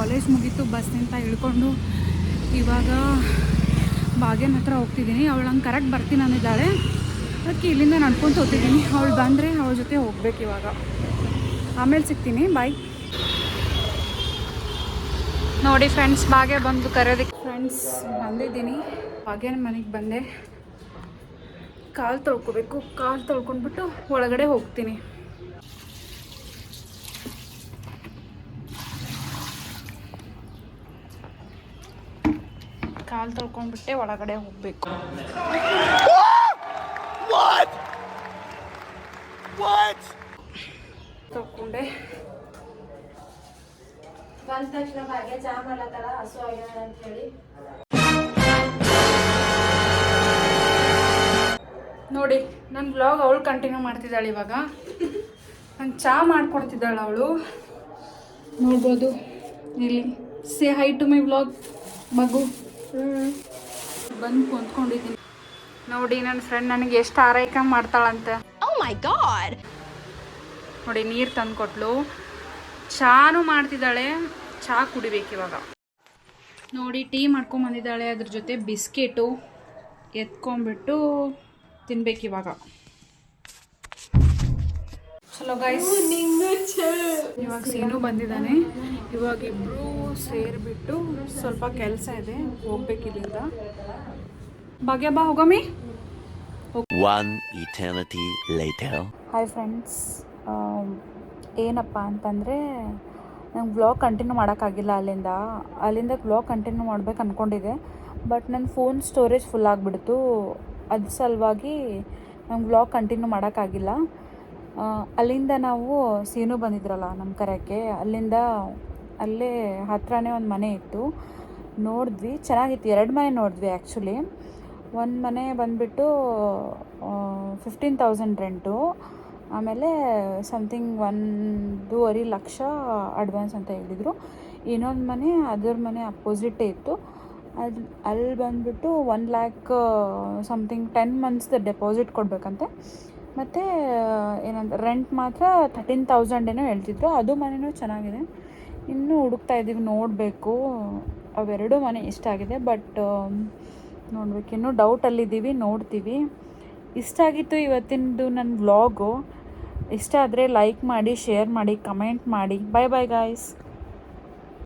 College ಮುಗೀತು, ಬಸ್ನಿಂದ ಇಳ್ಕೊಂಡು ಇವಾಗ ಭಾಗ್ಯನ ಹತ್ರ ಹೋಗ್ತಿದ್ದೀನಿ. ಅವಳು ಹಂಗೆ ಕರೆಕ್ಟ್ ಬರ್ತೀನಿ ಅಂದಿದ್ದಾಳೆ, ಅದಕ್ಕೆ ಇಲ್ಲಿಂದ ನಡ್ಕೊತ ಹೋಗ್ತಿದ್ದೀನಿ. ಅವಳು ಬಂದರೆ ಅವಳ ಜೊತೆ ಹೋಗ್ಬೇಕು ಇವಾಗ. ಆಮೇಲೆ ಸಿಗ್ತೀನಿ, ಬಾಯ್. ನೋಡಿ ಫ್ರೆಂಡ್ಸ್, ಭಾಗ್ಯ ಬಂದು ಕರೆಯೋದಕ್ಕೆ ಫ್ರೆಂಡ್ಸ್ ಬಂದಿದ್ದೀನಿ. ಭಾಗ್ಯನ ಮನೆಗೆ ಬಂದೆ. ಕಾಲು ತೊಳ್ಕೊಬೇಕು. ಕಾಲು ತೊಳ್ಕೊಂಡ್ಬಿಟ್ಟು ಒಳಗಡೆ ಹೋಗ್ತೀನಿ. ಕಾಲು ತೊಳ್ಕೊಂಡ್ಬಿಟ್ಟೆ ಒಳಗಡೆ ಹೋಗಬೇಕು. ತೊಳ್ಕೊಂಡೆ. ಬಂದ ತಕ್ಷಣ ಭಾಗ್ಯ ಚಾ ಮಾಡ್ಲತ್ತಾಳ, ಹಸು ಆಗ್ಯಾಳ ಅಂತ ಹೇಳಿ. ನೋಡಿ ನನ್ನ ವ್ಲಾಗ್ ಅವಳು ಕಂಟಿನ್ಯೂ ಮಾಡ್ತಿದ್ದಾಳೆ. ಇವಾಗ ನಂಗೆ ಚಾ ಮಾಡಿಕೊಡ್ತಿದ್ದಾಳೆ ಅವಳು, ನೋಡ್ಬೋದು ಇಲ್ಲಿ. ಸೇ ಹೈ ಟು ಮೈ ವ್ಲಾಗ್ ಮಗು. ಬಂದು ಕುಂತ್ಕೊಂಡಿದ್ದೀನಿ. ನೋಡಿ ನನ್ನ ಫ್ರೆಂಡ್ ನನಗೆ ಎಷ್ಟು ಆರೈಕೆ ಮಾಡ್ತಾಳಂತೆ. Oh my God! ನೋಡಿ ನೀರು ತಂದು ಕೊಟ್ಲು, ಚಾನು ಮಾಡ್ತಿದ್ದಾಳೆ. ಚಾ ಕುಡಿಬೇಕು ಇವಾಗ. ನೋಡಿ ಟೀ ಮಾಡ್ಕೊಂಬಂದಿದ್ದಾಳೆ, ಅದ್ರ ಜೊತೆ ಬಿಸ್ಕೆಟು ಎತ್ಕೊಂಡ್ಬಿಟ್ಟು ತಿನ್ಬೇಕು ಇವಾಗ. ಚಲೋ ಗೈಸ್, ಇವಾಗ ಸೀನು ಬಂದಿದ್ದಾನೆ. ಇವಾಗ ಇಬ್ಬರು ಸೇರಿಬಿಟ್ಟು ಸ್ವಲ್ಪ ಕೆಲಸ ಇದೆ, ಹೋಗ್ಬೇಕು ಇಲ್ಲಿಂದ. ಭಾಗ್ಯ ಬಾ ಹೋಗಮ್ಮಿ. One eternity later. Hi friends, ಏನಪ್ಪ ಅಂತಂದರೆ ನಂಗೆ ವ್ಲಾಗ್ ಕಂಟಿನ್ಯೂ ಮಾಡೋಕ್ಕಾಗಿಲ್ಲ. ಅಲ್ಲಿಂದ ವ್ಲಾಗ್ ಕಂಟಿನ್ಯೂ ಮಾಡ್ಬೇಕು ಅಂದ್ಕೊಂಡಿದ್ದೆ, ಬಟ್ ನನ್ನ ಫೋನ್ ಸ್ಟೋರೇಜ್ ಫುಲ್ ಆಗಿಬಿಡ್ತು. ಅದ್ರ ಸಲುವಾಗಿ ನಂಗೆ ವ್ಲಾಗ್ ಕಂಟಿನ್ಯೂ ಮಾಡೋಕ್ಕಾಗಿಲ್ಲ. ಅಲ್ಲಿಂದ ನಾವು ಸೀನು ಬಂದಿದ್ರಲ್ಲ ನಮ್ಮ ಕರೆಯೋಕ್ಕೆ, ಅಲ್ಲೇ ಹತ್ರನೇ ಒಂದು ಮನೆ ಇತ್ತು, ನೋಡಿದ್ವಿ. ಚೆನ್ನಾಗಿತ್ತು. 2 ಮನೆ ನೋಡಿದ್ವಿ ಆ್ಯಕ್ಚುಲಿ. ಒಂದು ಮನೆ ಬಂದುಬಿಟ್ಟು 15,000 ರೆಂಟು, ಆಮೇಲೆ ಸಮಥಿಂಗ್ 1.5 ಲಕ್ಷ ಅಡ್ವಾನ್ಸ್ ಅಂತ ಹೇಳಿದರು. ಇನ್ನೊಂದು ಮನೆ ಅದ್ರ ಮನೆ ಅಪೋಸಿಟೇ ಇತ್ತು. ಅಲ್ಲಿ ಬಂದುಬಿಟ್ಟು 1 ಲ್ಯಾಕ್ ಸಮಥಿಂಗ್ 10 ಮಂತ್ಸ್ದು ಡೆಪಾಸಿಟ್ ಕೊಡಬೇಕಂತೆ. ಮತ್ತು ಏನಂತ ರೆಂಟ್ ಮಾತ್ರ 13,000 ಏನೋ ಹೇಳ್ತಿದ್ರು. ಅದು ಮನೆಯೂ ಚೆನ್ನಾಗಿದೆ. ಇನ್ನೂ ಹುಡುಕ್ತಾ ಇದ್ದೀವಿ, ನೋಡಬೇಕು. ಅವೆರಡು ಮನೆ ಇಷ್ಟ ಆಗಿದೆ, ಬಟ್ ನೋಡ್ಬೇಕು. ಇನ್ನೂ ಡೌಟಲ್ಲಿದ್ದೀವಿ, ನೋಡ್ತೀವಿ. ಇಷ್ಟ ಆಗಿತ್ತು ಇವತ್ತಿನದು ನನ್ನ ವ್ಲಾಗು. ಇಷ್ಟ ಆದರೆ ಲೈಕ್ ಮಾಡಿ, ಶೇರ್ ಮಾಡಿ, ಕಮೆಂಟ್ ಮಾಡಿ. ಬಾಯ್ ಬಾಯ್ ಗಾಯ್ಸ್.